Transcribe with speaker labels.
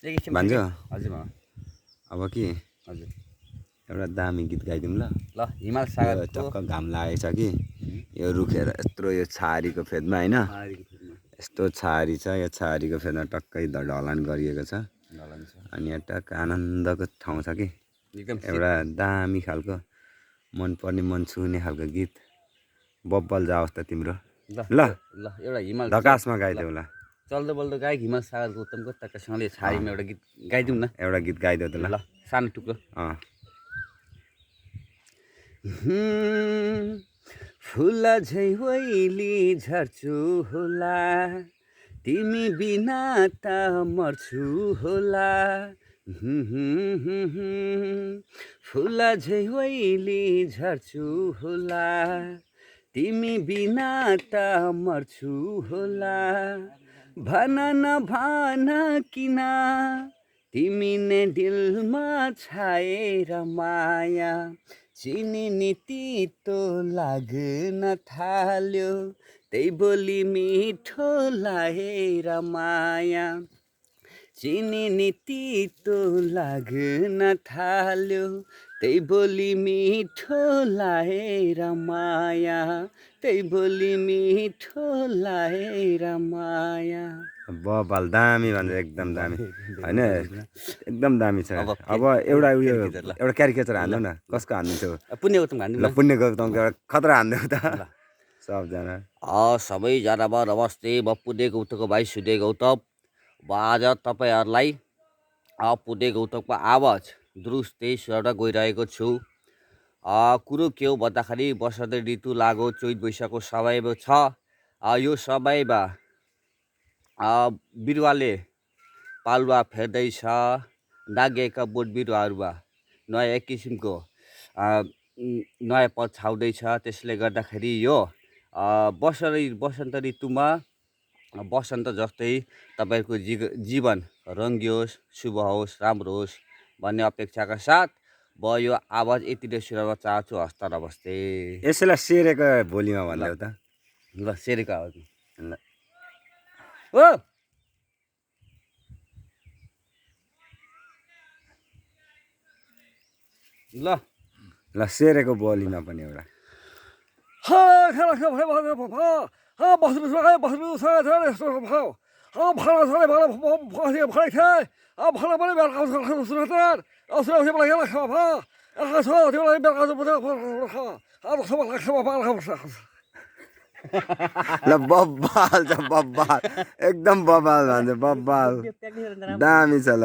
Speaker 1: भन्छ
Speaker 2: हजुर
Speaker 1: अब के
Speaker 2: हजुर
Speaker 1: एउटा दामी गीत गाइदिउँ ल
Speaker 2: ल हिमाल
Speaker 1: यो
Speaker 2: सागरको
Speaker 1: टक्क घाम लागेछ कि यो रुखेर यत्रो यो छहारीको फेदमा होइन यस्तो छहारी छ यो छहारीको फेदमा टक्कै ढलान गरिएको छ अनि यहाँ टक्क आनन्दको ठाउँ छ कि
Speaker 2: एकदम
Speaker 1: एउटा दामी खालको मनपर्ने मन छुने खालको गीत बब्बल जाओस् त तिम्रो ल
Speaker 2: ल एउटा हिमाल
Speaker 1: धकासमा गाइदेऊ ल
Speaker 2: चल्दो बल्दो गायक हिमाल सागर गौतमको तक्कासँगले छारीमा एउटा गीत गाइदिउँ न
Speaker 1: एउटा गीत गाइदेऊ त
Speaker 2: ल सानो टुक्रो फुल झै ओइली झर्छु होला तिमी बिना त मर्छु होला फुल झै ओइली झर्छु होला तिमी बिना त मर्छु होला भन न भन किन तिमी नै दिलमा छाएर माया चिनी नि तितो लाग्न थाल्यो त्यही बोली मिठो लाएर माया चिनी नि तितो लाग्न थाल्यो त्यही बोली मिठो लाएर माया त्यही बोली मिठो लाएर माया
Speaker 1: बबाल दामी भन्छ एकदम दामी होइन एकदम दामी छ अब एउटा उयो एउटा क्यारिकेचर हान्नु न कसको हान्दिन्छौ
Speaker 2: पुण्य गौतम हान्नु
Speaker 1: ल पुण्य गौतमको एउटा खतरा हान्देऊ त सबजना
Speaker 2: सबैजना नमस्ते म पुण्य गौतमको भाइ सूर्य गौतम म आज तपाईँहरूलाई पुण्य गौतमको आवाज दुरुस्तै सुनाउन गइरहेको छु कुरो के हो भन्दाखेरि वसन्त ऋतु लाग्यो चैत वैशाखको समयमा छ यो समयमा बिरुवाले पालुवा फेर्दैछ नागेका बोट बिरुवाहरूमा नयाँ किसिमको नयाँपन छाउँदैछ त्यसले गर्दाखेरि यो वसन्त ऋतुमा वसन्त जस्तै तपाईँको जीवन रङ्गियोस् शुभ होस् राम्रो होस् भन्ने अपेक्षाका साथ म यो आवाज यति नै सुनाउन चाहन्छु हस्त नमस्ते
Speaker 1: यसैलाई सेरेको भोलिमा भन्दैौ त
Speaker 2: ल सेरेको आवाज
Speaker 1: ल
Speaker 2: ओ ल
Speaker 1: ल सेरेको बोलीमा पनि एउटा ल बब्बाल छ बब्बाल एकदम बब्बाल भन्छ बब्बाल दामी छ ल